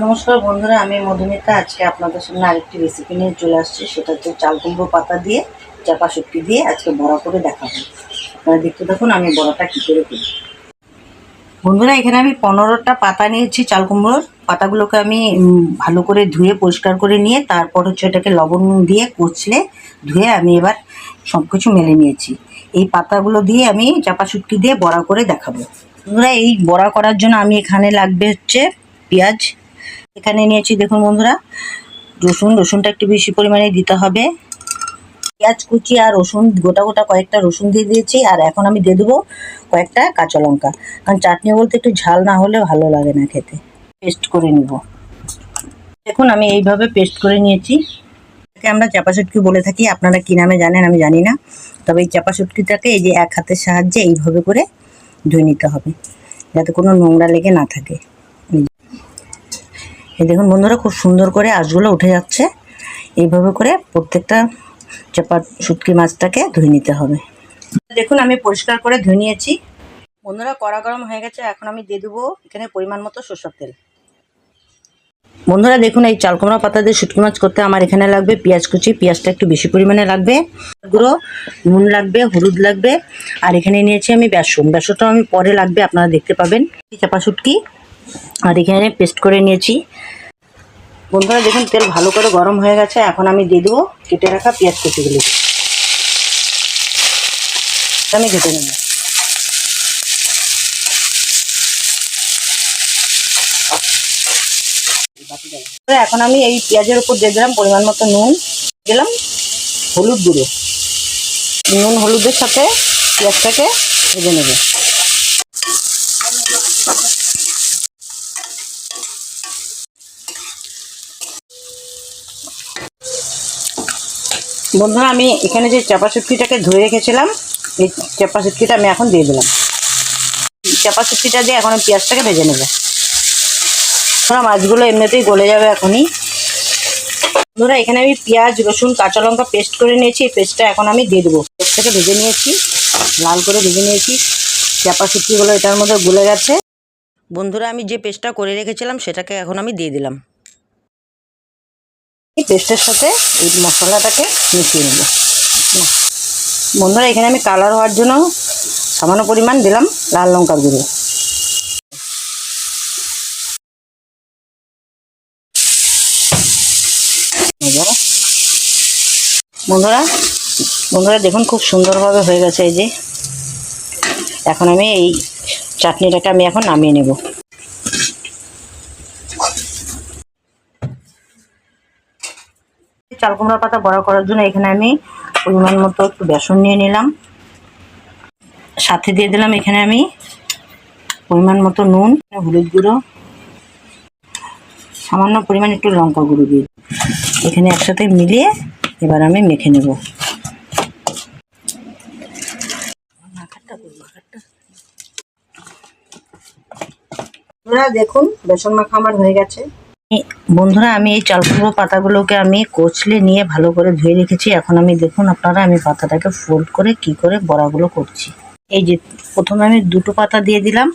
নমস্কার বন্ধুরা, আমি মধুমিতা। আজকে আপনাদের সামনে আরেকটি রেসিপি নিয়ে চলে আসছি। সেটা হচ্ছে চাল কুমড়ো পাতা দিয়ে চাপা শুটকি দিয়ে আজকে বড়া করে দেখাবো। আপনারা দেখতে থাকুন আমি বড়াটা কী করে করি। বন্ধুরা, এখানে আমি 15টা পাতা নিয়েছি। চাল কুমড়োর পাতাগুলোকে আমি ভালো করে ধুয়ে পরিষ্কার করে নিয়ে তারপর হচ্ছে এটাকে লবণ দিয়ে কচলে ধুয়ে আমি এবার সব কিছু মেলে নিয়েছি। এই পাতাগুলো দিয়ে আমি চাপা শুটকি দিয়ে বড়া করে দেখাবো। বন্ধুরা, এই বড়া করার জন্য আমি এখানে লাগবে হচ্ছে পেঁয়াজ। এখানে নিয়েছি দেখুন বন্ধুরা, রসুনটা একটু বেশি পরিমাণে দিতে হবে। পেঁয়াজ কুচি আর রসুন গোটা গোটা কয়েকটা রসুন দিয়ে দিয়েছি। আর এখন আমি দিয়ে দেবো কয়েকটা কাঁচা লঙ্কা, কারণ চাটনি বলতে একটু ঝাল না হলে ভালো লাগে না খেতে। পেস্ট করে নিব। দেখুন আমি এইভাবে পেস্ট করে নিয়েছি। এটাকে আমরা চাপা শুটকি বলে থাকি, আপনারা কী নামে জানেন আমি জানি না। তবে এই চাপা শুটকিটাকে এই যে এক হাতের সাহায্যে এইভাবে করে ধুয়ে নিতে হবে, যাতে কোনো নোংরা লেগে না থাকে। এই দেখুন বন্ধুরা, খুব সুন্দর করে আঁশগুলো উঠে যাচ্ছে। এইভাবে করে প্রত্যেকটা চাপা শুটকি মাছটাকে ধুয়ে নিতে হবে। দেখুন আমি পরিষ্কার করে ধুয়ে নিয়েছি। বন্ধুরা, কড়া গরম হয়ে গেছে। এখন আমি দিয়ে দেবো এখানে পরিমাণ মতো সরষের তেল। বন্ধুরা দেখুন, এই চাল কুমড়া পাতা দিয়ে শুটকি মাছ করতে আমার এখানে লাগবে পেঁয়াজ কুচি। পেঁয়াজটা একটু বেশি পরিমাণে লাগবে। গুঁড়ো নুন লাগবে, হলুদ লাগবে। আর এখানে নিয়েছি আমি বেসনটাও আমি পরে লাগবে, আপনারা দেখতে পাবেন। চাপা শুটকি আর এখানে পেস্ট করে নিয়েছি। বন্ধুরা দেখুন, তেল ভালো করে গরম হয়ে গেছে। এখন আমি দিয়ে দেবো কেটে রাখা পেঁয়াজ কুচিগুলি। আমি কেটে নেব। এখন আমি এই পেঁয়াজের উপর দিয়ে দিলাম পরিমাণ মতো নুন, দিলাম হলুদ গুঁড়ো। নুন হলুদের সাথে পেঁয়াজটাকে ভেজে নেব। বন্ধুরা, আমি এখানে যে চাপা শুটকিটাকে ধুয়ে রেখেছিলাম, এই চাপা শুটকিটা আমি এখন দিয়ে দিলাম। চাপা শুটকিটা দিয়ে এখন আমি পেঁয়াজটাকে ভেজে নেব। মাছগুলো এমনিতেই গলে যাবে এখনই। বন্ধুরা, এখানে আমি পেঁয়াজ রসুন কাঁচা লঙ্কা পেস্ট করে নিয়েছি। এই পেস্টটা এখন আমি দিয়ে দেবো। পেস্টটাকে ভেজে নিয়েছি, লাল করে ভেজে নিয়েছি। চাপা শুটকিগুলো এটার মধ্যে গলে গেছে। বন্ধুরা, আমি যে পেস্টটা করে রেখেছিলাম সেটাকে এখন আমি দিয়ে দিলাম। এই পেস্টের সাথে এই মশলাটাকে মিশিয়ে নেব। বন্ধুরা, এখানে আমি কালার হওয়ার জন্য সামান্য পরিমাণ দিলাম লাল লঙ্কার গুঁড়ো। বন্ধুরা দেখুন, খুব সুন্দরভাবে হয়ে গেছে। এই যে এখন আমি এই চাটনিটাকে আমি এখন নামিয়ে নেব। চাল কুমড়া পাতা বড়া করার জন্য এখানে আমি পরিমাণ মতো একটু বেসন নিয়ে নিলাম। সাথে দিয়ে দিলাম এখানে আমি পরিমাণ মতো নুন, হলুদ গুঁড়ো, সামান্য পরিমাণ একটু লঙ্কা গুঁড়ো দিয়ে এখানে একসাথে মিলিয়ে এবার আমি মেখে নেব। বন্ধুরা দেখুন, বেসন মাখা আমার হয়ে গেছে। বন্ধুরা, আমি এই চাল কুমড়ো পাতাগুলোকে আমি কচলে নিয়ে ভালো করে ধুয়ে রেখেছি। এখন আমি দেখুন আপনারা, আমি পাতাটাকে ফোল্ড করে কি করে বড়াগুলো করছি। এই যে প্রথমে আমি দুটো পাতা দিয়ে দিলাম।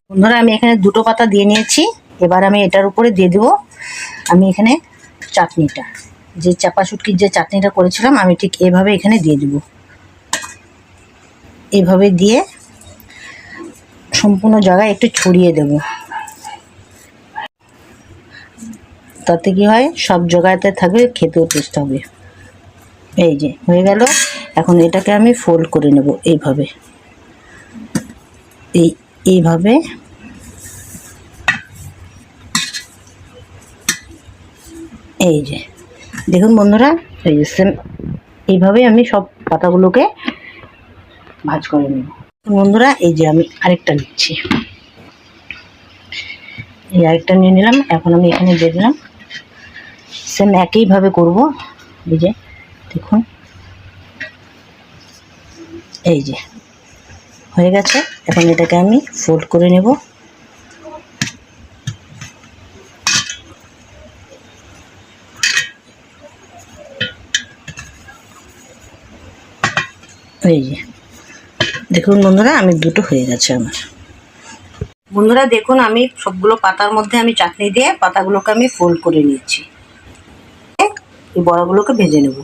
বন্ধুরা, আমি এখানে দুটো পাতা দিয়ে নিয়েছি। এবার আমি এটার উপরে দিয়ে দেবো আমি এখানে চাটনিটা, যে চাপা শুটকির যে চাটনিটা করেছিলাম, আমি ঠিক এইভাবে এখানে দিয়ে দেবো। এইভাবে দিয়ে সম্পূর্ণ জায়গায় একটু ছড়িয়ে দেব। তাতে কি হয়, সব জায়গাতে থাকবে, খেতেও টেস্ট হবে। এই যে হয়ে গেল। এখন এটাকে আমি ফোল্ড করে নেব এইভাবে। এইভাবে এই যে দেখুন বন্ধুরা, এই যে সেম এইভাবেই আমি সব পাতাগুলোকে ভাজ করে নেব। বন্ধুরা, এই যে আমি আরেকটা নিচ্ছি। এই আরেকটা নিয়ে নিলাম। এখন আমি এখানে দিয়ে দিলাম। সেম একইভাবে করব। এই যে দেখুন, এই যে হয়ে গেছে। এখন এটাকে আমি ফোল্ড করে নেব। এই যে দেখুন বন্ধুরা, আমি দুটো হয়ে গেছে আমার। বন্ধুরা দেখুন, আমি সবগুলো পাতার মধ্যে আমি চাটনি দিয়ে পাতাগুলোকে আমি ফোল্ড করে নিয়েছি। এই বড়াগুলোকে ভেজে নেব।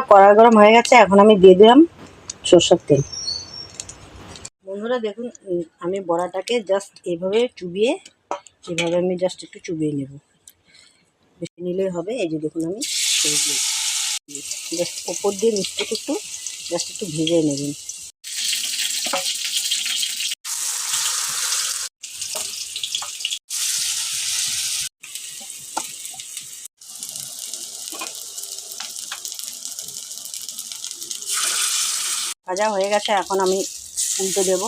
কড়াই গরম হয়ে গেছে, এখন আমি দিয়ে দিলাম সরষের তেল। বন্ধুরা দেখুন, আমি বড়াটাকে জাস্ট এভাবে চুবিয়ে, এভাবে আমি জাস্ট একটু চুবিয়ে নেব, বেশি নিলেই হবে। এই যে দেখুন, আমি জাস্ট ওপর দিয়ে মিষ্টিকে একটু জাস্ট একটু ভেজে নেবেন। ভাজা হয়ে গেছে, এখন আমি উল্টে দেব।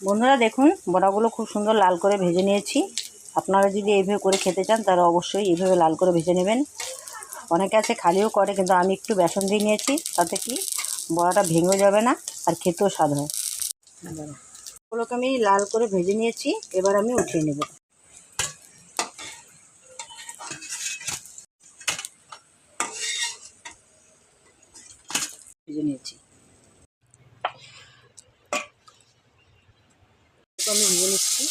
বন্ধুরা দেখুন, বড়াগুলো খুব সুন্দর লাল করে ভেজে নিয়েছি। আপনারা যদি এইভাবে করে খেতে চান তাহলে অবশ্যই এইভাবে লাল করে ভেজে নেবেন। অনেকে আছে খালিও করে, কিন্তু আমি একটু বেসন দিয়ে নিয়েছি, তাতে কি বড়াটা ভেঙেও যাবে না আর খেতেও স্বাদ হয়। ওগুলোকে আমি লাল করে ভেজে নিয়েছি, এবার আমি উঠিয়ে নেব। ভেজে নিয়েছি, আমি ভেজে নিচ্ছি।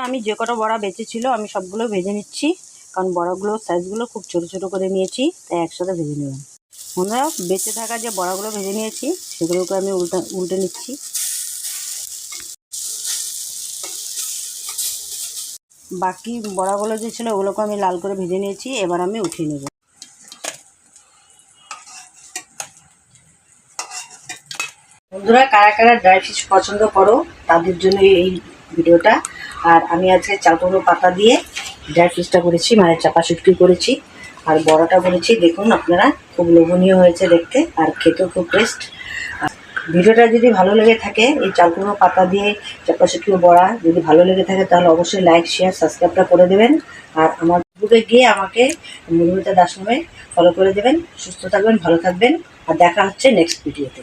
আমি যে কটা বড়া বেঁচে ছিল আমি সবগুলো ভেজে নিচ্ছি, কারণ বড়াগুলোর সাইজগুলো খুব ছোট ছোট করে নিয়েছি, তাই একসাথে ভেজে নিলাম। বন্ধুরা বেঁচে থাকা যে বড়াগুলো ভেজে নিয়েছি সেগুলোকে আমি উল্টে নিচ্ছি। বাকি বড়াগুলো যে ছিল ওগুলোকে আমি লাল করে ভেজে নিয়েছি, এবার আমি উঠিয়ে নেব। বন্ধুরা কারা কারা ড্রাই ফিশ পছন্দ করো তাদের জন্য এই ভিডিওটা। আর আমি আজকে চাল কুমড়ো পাতা দিয়ে ড্রাই ফিশটা করেছি, মানে চাপা শুটকি করেছি, আর বড়াটা করেছি। দেখুন আপনারা, খুব লোভনীয় হয়েছে দেখতে আর খেতেও খুব টেস্ট। ভিডিওটা যদি ভালো লেগে থাকে, এই চাল কুমড়ো পাতা দিয়ে চাপা শুটকি বড়া যদি ভালো লেগে থাকে তাহলে অবশ্যই লাইক শেয়ার সাবস্ক্রাইবটা করে দেবেন। আর আমার ফেসবুকে গিয়ে আমাকে মধুমিতা দাস নামে ফলো করে দেবেন। সুস্থ থাকবেন, ভালো থাকবেন, আর দেখা হচ্ছে নেক্সট ভিডিওতে।